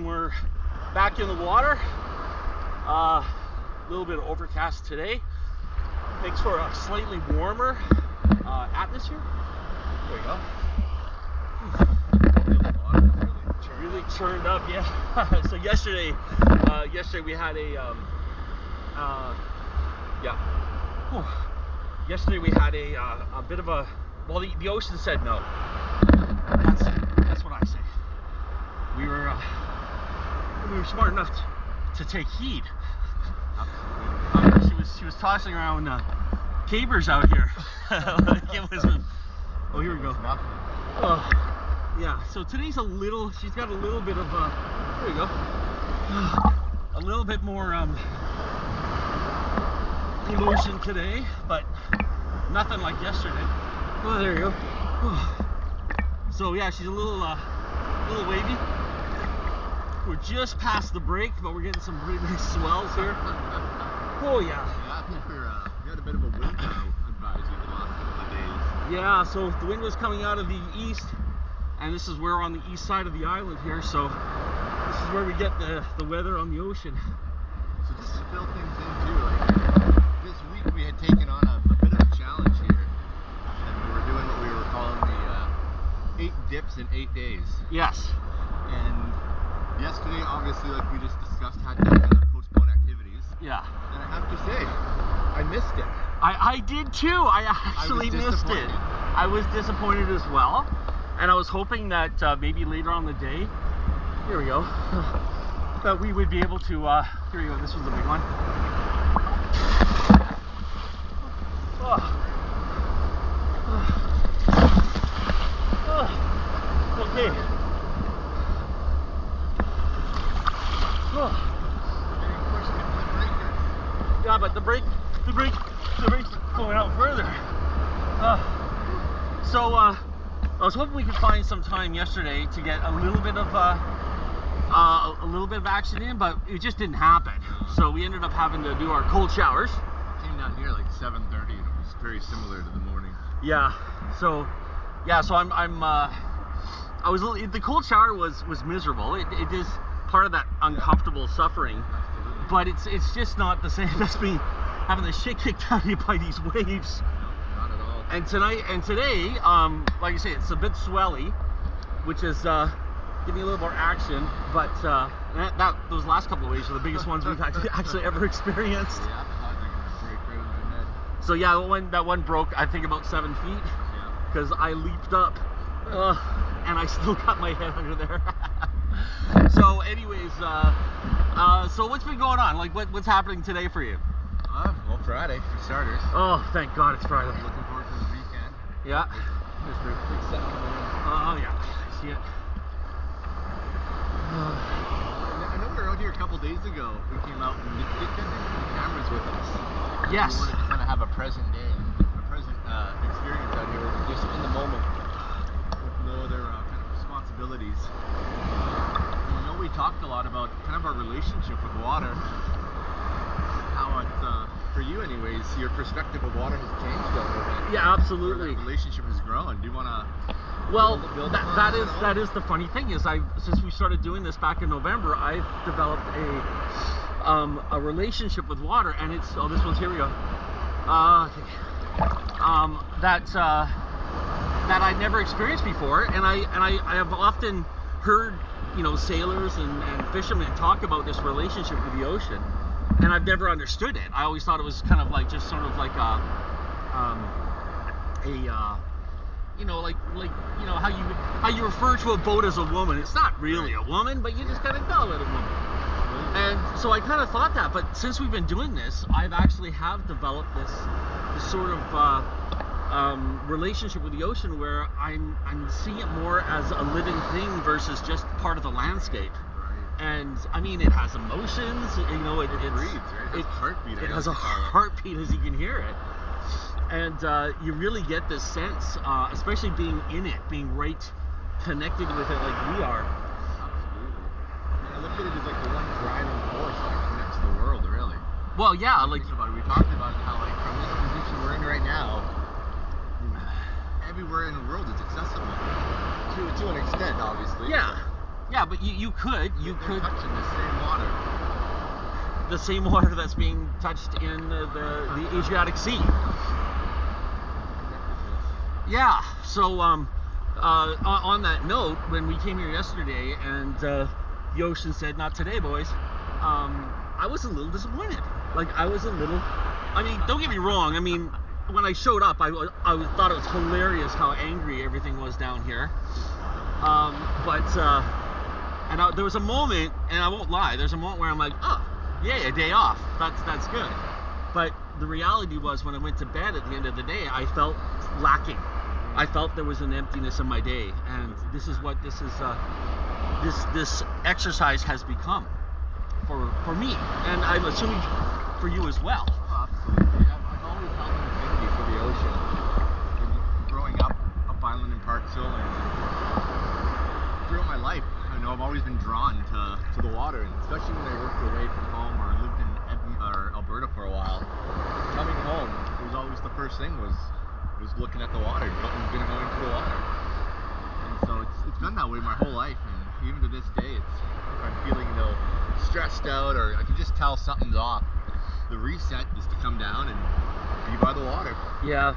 and we're back in the water. A little bit of overcast today. Makes for a slightly warmer atmosphere. There you go. Really churned up, yeah. So yesterday we had yesterday we had a bit of a, well, the ocean said no. That's what I say. We were smart enough to take heed. She was tossing around cabers out here. Like it was oh, here we go. Yeah, so today's a little, she's got a little bit of there you go, a little bit more emotion today, but nothing like yesterday. Oh, there you go. So yeah, she's a little wavy. We're just past the break, but we're getting some really nice swells here. Oh yeah. Yeah, I think we had a bit of a wind advisory the last couple of days. Yeah, so the wind was coming out of the east, and this is where we're on the east side of the island here, so this is where we get the weather on the ocean. So just to fill things in too, like this week we had taken on a bit of a challenge here, and we were doing what we were calling the 8 dips in 8 days. Yes. And yesterday, obviously, like we just discussed, had to kind of postpone activities. Yeah. And I have to say, I missed it. I did too. I actually missed it. I was disappointed as well. And I was hoping that maybe later on the day, here we go, that we would be able to, here we go, this was the big one. Okay. Yeah, but the break's going out further. So I was hoping we could find some time yesterday to get a little bit of action in, but it just didn't happen. So we ended up having to do our cold showers. Came down here like 7:30, and it was very similar to the morning. Yeah. So the cold shower was miserable. It is part of that uncomfortable suffering. Absolutely. But it's just not the same as me having the shit kicked out of you by these waves. No, not at all. And today, like I say, it's a bit swelly, which is giving me a little more action. But those last couple of waves are the biggest ones we've actually ever experienced. Yeah, I thought they were gonna break right over my head. So yeah, that one broke, I think, about 7 feet, because I leaped up, and I still got my head under there. So anyways, so what's been going on? Like, what's happening today for you? Well, Friday for starters. Oh, thank God it's Friday. Looking forward to the weekend. Yeah. There's a big set on the way. Oh yeah, I see it. I know we were out here a couple days ago. We came out and we didn't have the cameras with us. Yes. We wanted to kind of have a present day, a present experience out here, just in the moment, with no other kind of responsibilities. And, we talked a lot about kind of our relationship with water. How it's, for you anyways, your perspective of water has changed a little bit. Yeah, absolutely. That relationship has grown. Do you want to? Well, that is the funny thing is since we started doing this back in November, I've developed a relationship with water, and it's this one's, here we go. That I never experienced before, and I have often heard sailors and fishermen talk about this relationship with the ocean, and I've never understood it. I always thought it was kind of like just sort of like how you refer to a boat as a woman. It's not really a woman, but you just kind of call it a woman. And so I kind of thought that, but since we've been doing this, I've actually have developed this sort of relationship with the ocean where I'm seeing it more as a living thing versus just part of the landscape. And I mean, it has emotions, it breathes, right? It has a heartbeat. It has a heartbeat, as you can hear it. And you really get this sense, especially being in it, being right connected with it like we are. Absolutely. And I look at it as like the one driving force that connects the world, really. Well, yeah, like we talked about how, like, from this position we're in right now, everywhere in the world is accessible to an extent, obviously. Yeah. Yeah, but you could They're touching the same water. the same water that's being touched in the Adriatic Sea. Yeah. So on that note, when we came here yesterday and the ocean said, "Not today, boys," I was a little disappointed. Like I was a little. I mean, don't get me wrong. I mean, when I showed up, I thought it was hilarious how angry everything was down here. There was a moment, and I won't lie, there's a moment where I'm like, oh, yeah, a day off. That's good. But the reality was, when I went to bed at the end of the day, I felt lacking. I felt there was an emptiness in my day, and this is what this exercise has become for me, and I'm assuming for you as well. Absolutely. I've always held an affinity for the ocean. Growing up island in Parksville, and throughout my life, I've always been drawn to the water, and especially when I worked away from home or lived in Alberta for a while. Coming home, it was always the first thing was looking at the water, going into the water. And so it's been that way my whole life, and even to this day, if I'm feeling stressed out or I can just tell something's off, the reset is to come down and be by the water. Yeah.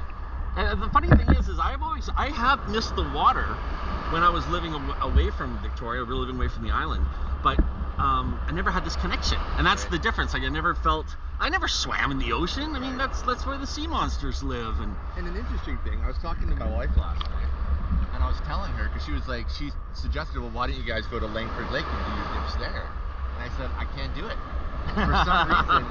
And the funny thing is I have missed the water when I was living away from Victoria, living away from the island, but I never had this connection, and that's the difference. Like I never swam in the ocean. I mean, that's where the sea monsters live. And an interesting thing, I was talking to my wife last night, and I was telling her, because she suggested, well, why don't you guys go to Langford Lake and do your dips there? And I said, I can't do it. For some reason,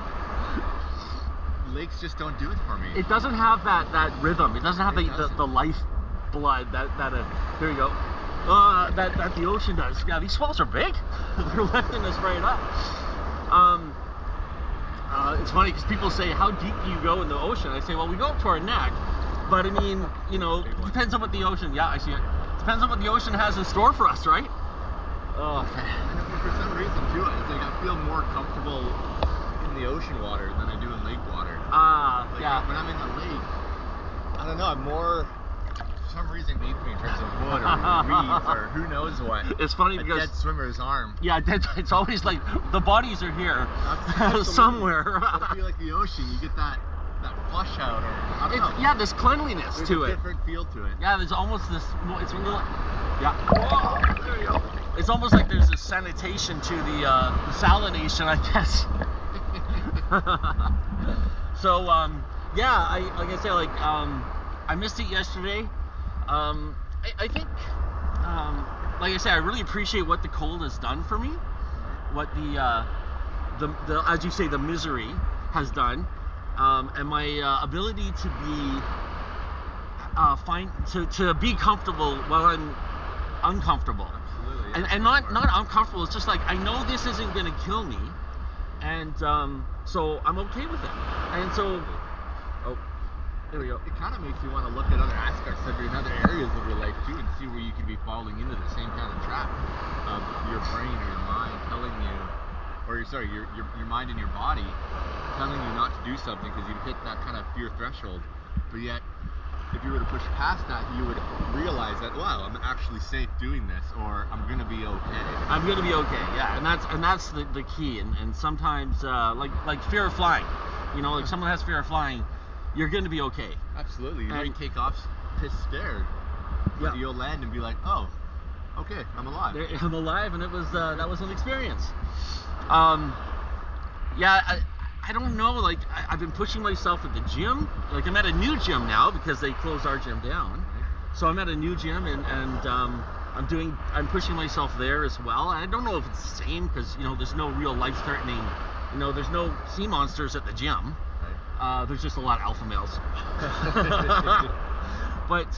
lakes just don't do it for me. It doesn't have that rhythm. It doesn't have the life blood that here you go. That the ocean does. Yeah, these swells are big. They're lifting us right up. It's funny because people say, how deep do you go in the ocean? I say, well, we go up to our neck. But I mean, depends on what the ocean. Yeah, I see it. Depends on what the ocean has in store for us, right? Oh. And for some reason too, it's like I feel more comfortable in the ocean water than I do in lake water. Yeah. When I'm in the lake, I don't know, I'm more, for some reason, needs me in terms of wood or reeds or who knows what. It's funny because dead swimmer's arm. Yeah, it's always like the bodies are here somewhere. I feel like the ocean, you get that flush out, or I don't know. Yeah, there's cleanliness to it. There's a different feel to it. Yeah, there's almost this. It's a little. Yeah. Whoa, there you go. It's almost like there's a sanitation to the salination, I guess. So yeah, I missed it yesterday. I think like I said, I really appreciate what the cold has done for me, what the as you say, the misery has done, and my ability to be comfortable while I'm uncomfortable. Absolutely. And not uncomfortable. It's just like I know this isn't going to kill me, and so I'm okay with it. And so, there we go. It kind of makes you want to look at other aspects of other areas of your life too, and see where you could be falling into the same kind of trap of your brain or your mind telling you, or your mind and your body telling you not to do something because you've hit that kind of fear threshold. But yet, if you were to push past that, you would realize that, wow, I'm actually safe doing this, or I'm gonna be okay. I'm gonna be okay, yeah, and that's the key. And sometimes, like fear of flying, like someone has fear of flying, you're gonna be okay. Absolutely, you might take off pissed scared, but you'll land and be like, oh, okay, I'm alive. I'm alive, and it was that was an experience. I don't know, like I've been pushing myself at the gym. Like I'm at a new gym now because they closed our gym down. So I'm at a new gym, and I'm pushing myself there as well. And I don't know if it's the same because there's no real life-threatening, there's no sea monsters at the gym. There's just a lot of alpha males. But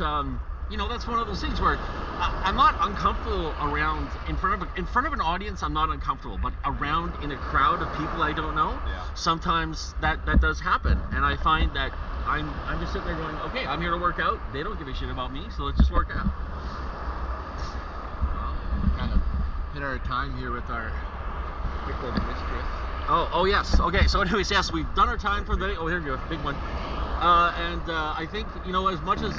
that's one of those things where I'm not uncomfortable around in front of an audience. I'm not uncomfortable, but around in a crowd of people I don't know, sometimes that does happen, and I find that I'm just sitting there going, okay, I'm here to work out. They don't give a shit about me, so let's just work out. Well, kind of hit our time here with our pickle mistress. Oh yes. Okay. So anyways, yes, we've done our time for the day. Oh, here we go, big one. I think, you know, as much as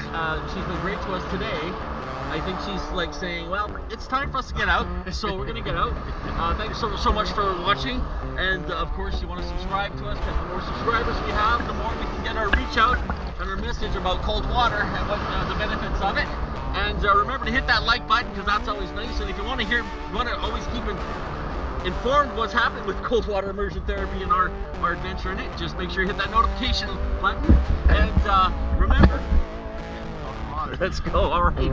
she's been great to us today, I think she's like saying, well, it's time for us to get out, so we're gonna get out. Thanks so much for watching, and of course you want to subscribe to us, because the more subscribers we have, the more we can get our reach out and our message about cold water and what the benefits of it. And remember to hit that like button, because that's always nice. And if you want to always keep informed what's happening with cold water immersion therapy and our adventure in it, just make sure you hit that notification button. And remember, let's go. All right.